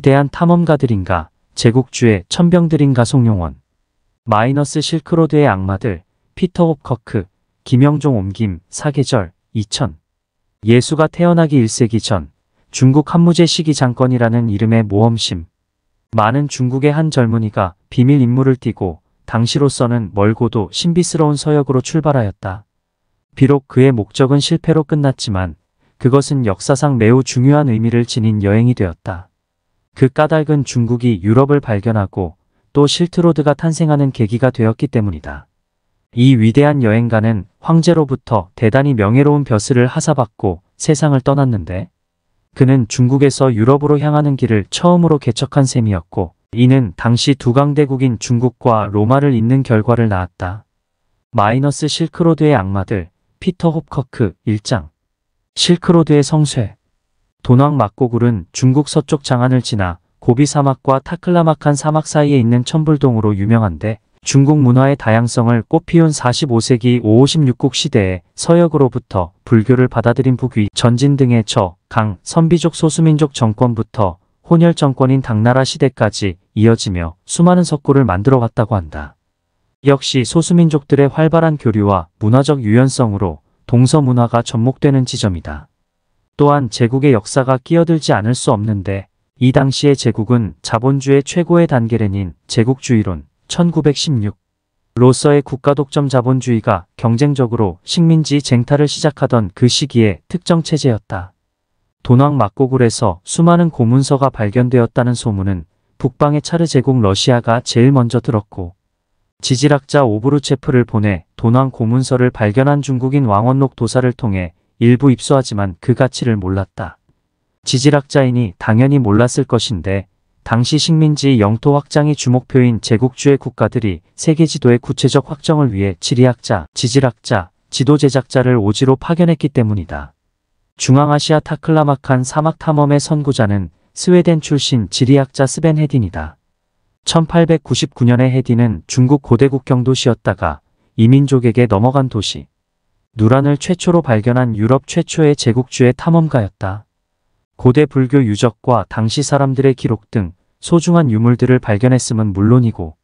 대한 탐험가들인가, 제국주의 천병들인가 송용원. 마이너스 실크로드의 악마들, 피터 홉커크, 김영종 옮김, 사계절, 2000. 예수가 태어나기 1세기 전, 중국 한무제 시기 장건이라는 이름의 모험심. 많은 중국의 한 젊은이가 비밀 임무를 띠고 당시로서는 멀고도 신비스러운 서역으로 출발하였다. 비록 그의 목적은 실패로 끝났지만 그것은 역사상 매우 중요한 의미를 지닌 여행이 되었다. 그 까닭은 중국이 유럽을 발견하고 또 실트로드가 탄생하는 계기가 되었기 때문이다. 이 위대한 여행가는 황제로부터 대단히 명예로운 벼슬을 하사받고 세상을 떠났는데 그는 중국에서 유럽으로 향하는 길을 처음으로 개척한 셈이었고 이는 당시 두 강대국인 중국과 로마를 잇는 결과를 낳았다. 마이너스 실크로드의 악마들, 피터 홉커크 1장. 실크로드의 성쇠. 도낭 막고굴은 중국 서쪽 장안을 지나 고비 사막과 타클라마칸 사막 사이에 있는 천불동으로 유명한데 중국 문화의 다양성을 꽃피운 45세기 56국 시대에 서역으로부터 불교를 받아들인 북위, 전진 등의 저, 강, 선비족 소수민족 정권부터 혼혈 정권인 당나라 시대까지 이어지며 수많은 석고를 만들어 왔다고 한다. 역시 소수민족들의 활발한 교류와 문화적 유연성으로 동서문화가 접목되는 지점이다. 또한 제국의 역사가 끼어들지 않을 수 없는데 이 당시의 제국은 자본주의 최고의 단계론인 제국주의론 1916 로서의 국가독점 자본주의가 경쟁적으로 식민지 쟁탈을 시작하던 그 시기의 특정 체제였다. 도낭 막고굴에서 수많은 고문서가 발견되었다는 소문은 북방의 차르 제국 러시아가 제일 먼저 들었고 지질학자 오브루체프를 보내 도낭 고문서를 발견한 중국인 왕원록 도사를 통해 일부 입수하지만 그 가치를 몰랐다. 지질학자이니 당연히 몰랐을 것인데 당시 식민지 영토 확장이 주목표인 제국주의 국가들이 세계 지도의 구체적 확정을 위해 지리학자, 지질학자, 지도 제작자를 오지로 파견했기 때문이다. 중앙아시아 타클라마칸 사막 탐험의 선구자는 스웨덴 출신 지리학자 스벤 헤딘이다. 1899년에 헤딘은 중국 고대 국경도시였다가 이민족에게 넘어간 도시 누란을 최초로 발견한 유럽 최초의 제국주의 탐험가였다. 고대 불교 유적과 당시 사람들의 기록 등 소중한 유물들을 발견했음은 물론이고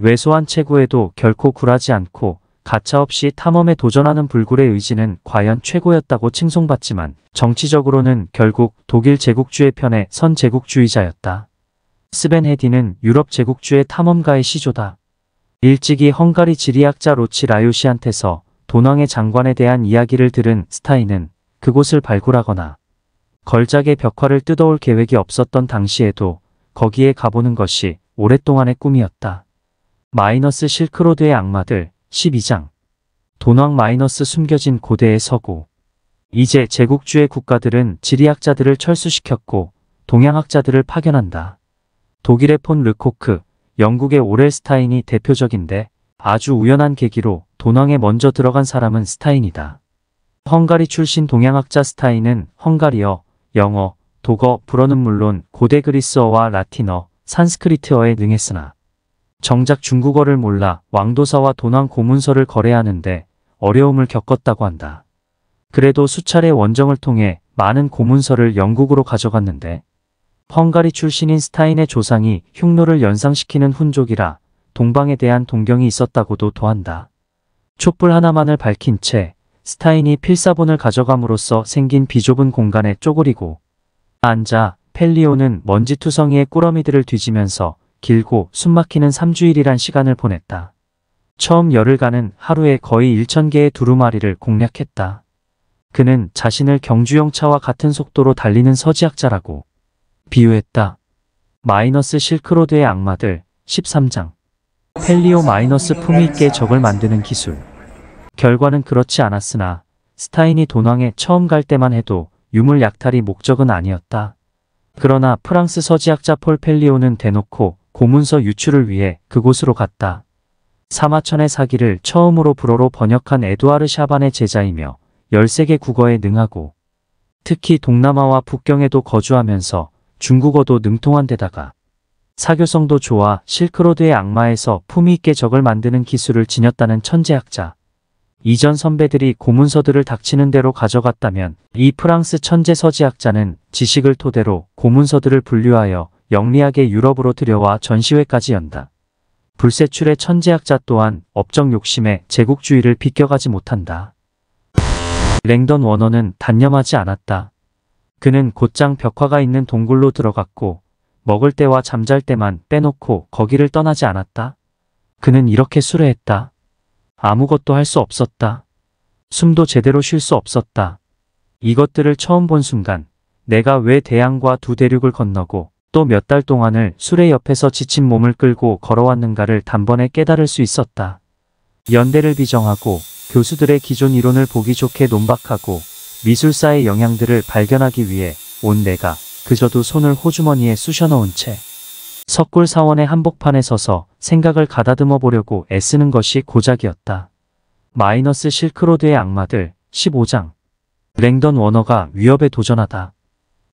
왜소한 체구에도 결코 굴하지 않고 가차없이 탐험에 도전하는 불굴의 의지는 과연 최고였다고 칭송받지만 정치적으로는 결국 독일 제국주의 편에 선 제국주의자였다. 스벤 헤딘은 유럽 제국주의 탐험가의 시조다. 일찍이 헝가리 지리학자 로치 라요시한테서 도낭의 장관에 대한 이야기를 들은 스타인은 그곳을 발굴하거나 걸작의 벽화를 뜯어올 계획이 없었던 당시에도 거기에 가보는 것이 오랫동안의 꿈이었다. 마이너스 실크로드의 악마들 12장. 도낭 마이너스 숨겨진 고대의 서구. 이제 제국주의 국가들은 지리학자들을 철수시켰고 동양학자들을 파견한다. 독일의 폰 르코크, 영국의 오렐 스타인이 대표적인데 아주 우연한 계기로 도낭에 먼저 들어간 사람은 스타인이다. 헝가리 출신 동양학자 스타인은 헝가리어, 영어, 독어, 불어는 물론 고대 그리스어와 라틴어, 산스크리트어에 능했으나 정작 중국어를 몰라 왕도사와 도낭 고문서를 거래하는데 어려움을 겪었다고 한다. 그래도 수차례 원정을 통해 많은 고문서를 영국으로 가져갔는데 헝가리 출신인 스타인의 조상이 흉노를 연상시키는 훈족이라 동방에 대한 동경이 있었다고도 도한다. 촛불 하나만을 밝힌 채 스타인이 필사본을 가져감으로써 생긴 비좁은 공간에 쪼그리고 앉아 펠리오는 먼지투성이의 꾸러미들을 뒤지면서 길고 숨막히는 3주일이란 시간을 보냈다. 처음 열흘간은 하루에 거의 1000개의 두루마리를 공략했다. 그는 자신을 경주용차와 같은 속도로 달리는 서지학자라고 비유했다. 마이너스 실크로드의 악마들 13장. 펠리오 마이너스 품위 있게 적을 만드는 기술. 결과는 그렇지 않았으나 스타인이 도낭에 처음 갈 때만 해도 유물 약탈이 목적은 아니었다. 그러나 프랑스 서지학자 폴 펠리오는 대놓고 고문서 유출을 위해 그곳으로 갔다. 사마천의 사기를 처음으로 불어로 번역한 에두아르 샤반의 제자이며 13개 국어에 능하고 특히 동남아와 북경에도 거주하면서 중국어도 능통한 데다가 사교성도 좋아 실크로드의 악마에서 품위 있게 적을 만드는 기술을 지녔다는 천재학자. 이전 선배들이 고문서들을 닥치는 대로 가져갔다면 이 프랑스 천재 서지학자는 지식을 토대로 고문서들을 분류하여 영리하게 유럽으로 들여와 전시회까지 연다. 불세출의 천재학자 또한 업적 욕심에 제국주의를 비껴가지 못한다. 랭던 워너는 단념하지 않았다. 그는 곧장 벽화가 있는 동굴로 들어갔고 먹을 때와 잠잘 때만 빼놓고 거기를 떠나지 않았다. 그는 이렇게 수레했다. 아무것도 할 수 없었다. 숨도 제대로 쉴 수 없었다. 이것들을 처음 본 순간 내가 왜 대양과 두 대륙을 건너고 또 몇 달 동안을 수레 옆에서 지친 몸을 끌고 걸어왔는가를 단번에 깨달을 수 있었다. 연대를 비정하고 교수들의 기존 이론을 보기 좋게 논박하고 미술사의 영향들을 발견하기 위해 온 내가 그저 두 손을 호주머니에 쑤셔 넣은 채 석굴 사원의 한복판에 서서 생각을 가다듬어 보려고 애쓰는 것이 고작이었다. 마이너스 실크로드의 악마들 15장. 랭던 워너가 위협에 도전하다.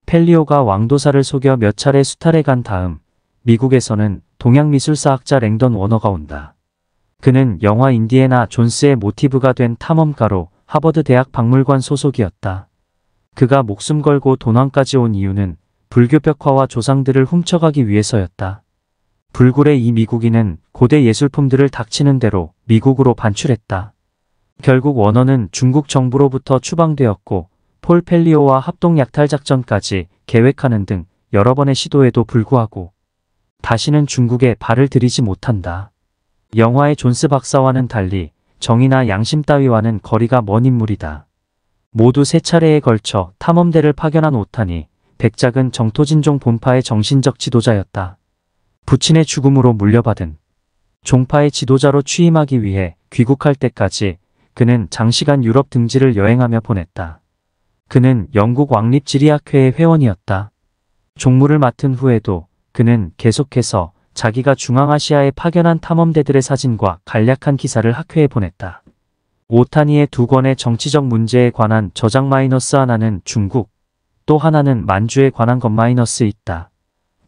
펠리오가 왕도사를 속여 몇 차례 수탈해 간 다음 미국에서는 동양미술사학자 랭던 워너가 온다. 그는 영화 인디애나 존스의 모티브가 된 탐험가로 하버드 대학 박물관 소속이었다. 그가 목숨 걸고 도난까지 온 이유는 불교 벽화와 조상들을 훔쳐가기 위해서였다. 불굴의 이 미국인은 고대 예술품들을 닥치는 대로 미국으로 반출했다. 결국 워너는 중국 정부로부터 추방되었고 폴 펠리오와 합동 약탈 작전까지 계획하는 등 여러 번의 시도에도 불구하고 다시는 중국에 발을 들이지 못한다. 영화의 존스 박사와는 달리 정의나 양심 따위와는 거리가 먼 인물이다. 모두 세 차례에 걸쳐 탐험대를 파견한 오탄이 백작은 정토진종 본파의 정신적 지도자였다. 부친의 죽음으로 물려받은 종파의 지도자로 취임하기 위해 귀국할 때까지 그는 장시간 유럽 등지를 여행하며 보냈다. 그는 영국 왕립지리학회의 회원이었다. 종무를 맡은 후에도 그는 계속해서 자기가 중앙아시아에 파견한 탐험대들의 사진과 간략한 기사를 학회에 보냈다. 오타니의 두 권의 정치적 문제에 관한 저작 마이너스 하나는 중국, 또 하나는 만주에 관한 것 마이너스 있다.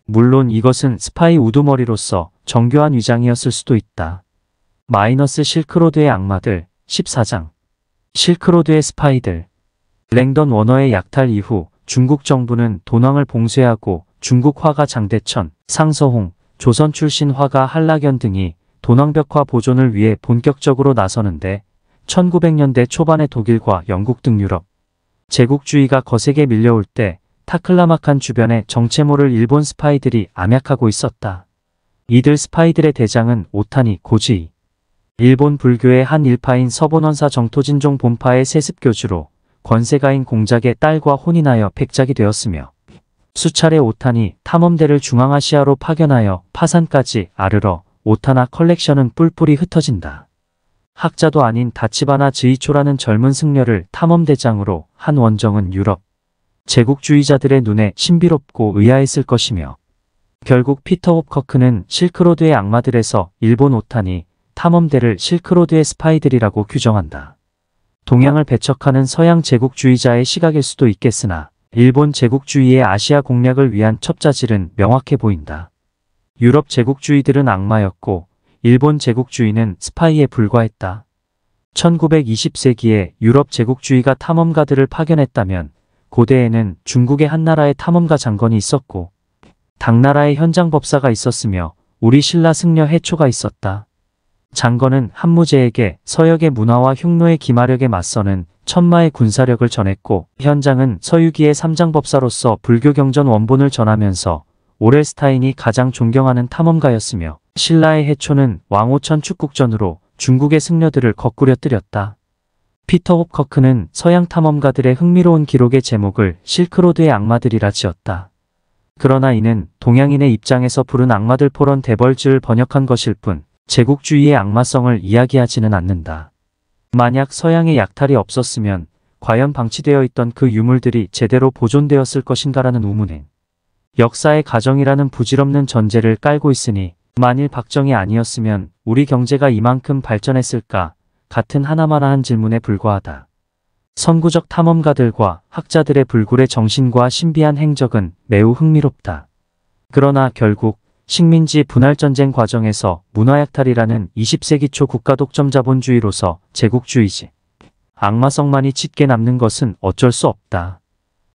물론 이것은 스파이 우두머리로서 정교한 위장이었을 수도 있다. 마이너스 실크로드의 악마들 14장. 실크로드의 스파이들. 랭던 워너의 약탈 이후 중국 정부는 도낭을 봉쇄하고 중국 화가 장대천, 상서홍, 조선 출신 화가 한락연 등이 도낭벽화 보존을 위해 본격적으로 나서는데 1900년대 초반에 독일과 영국 등 유럽 제국주의가 거세게 밀려올 때 타클라마칸 주변에 정체모를 일본 스파이들이 암약하고 있었다. 이들 스파이들의 대장은 오타니 고지이. 일본 불교의 한 일파인 서본원사 정토진종 본파의 세습교주로 권세가인 공작의 딸과 혼인하여 백작이 되었으며 수차례 오탄이 탐험대를 중앙아시아로 파견하여 파산까지 아르러 오타나 컬렉션은 뿔뿔이 흩어진다. 학자도 아닌 다치바나 즈이초라는 젊은 승려를 탐험대장으로 한 원정은 유럽 제국주의자들의 눈에 신비롭고 의아했을 것이며 결국 피터 홉커크는 실크로드의 악마들에서 일본 오탄이 탐험대를 실크로드의 스파이들이라고 규정한다. 동양을 배척하는 서양 제국주의자의 시각일 수도 있겠으나 일본 제국주의의 아시아 공략을 위한 첩자질은 명확해 보인다. 유럽 제국주의들은 악마였고 일본 제국주의는 스파이에 불과했다. 1920세기에 유럽 제국주의가 탐험가들을 파견했다면 고대에는 중국의 한나라의 탐험가 장건이 있었고 당나라의 현장법사가 있었으며 우리 신라 승려 해초가 있었다. 장건은 한무제에게 서역의 문화와 흉노의 기마력에 맞서는 천마의 군사력을 전했고 현장은 서유기의 삼장법사로서 불교 경전 원본을 전하면서 오렐스타인이 가장 존경하는 탐험가였으며 신라의 해초는 왕오천 축국전으로 중국의 승려들을 거꾸려뜨렸다. 피터 홉커크는 서양 탐험가들의 흥미로운 기록의 제목을 실크로드의 악마들이라 지었다. 그러나 이는 동양인의 입장에서 부른 악마들 포런 데벌즈를 번역한 것일 뿐 제국주의의 악마성을 이야기하지는 않는다. 만약 서양의 약탈이 없었으면 과연 방치되어 있던 그 유물들이 제대로 보존되었을 것인가라는 의문은 역사의 가정이라는 부질없는 전제를 깔고 있으니 만일 박정희 아니었으면 우리 경제가 이만큼 발전했을까 같은 하나마나한 질문에 불과하다. 선구적 탐험가들과 학자들의 불굴의 정신과 신비한 행적은 매우 흥미롭다. 그러나 결국 식민지 분할전쟁 과정에서 문화약탈이라는 20세기 초 국가독점 자본주의로서 제국주의지 악마성만이 짙게 남는 것은 어쩔 수 없다.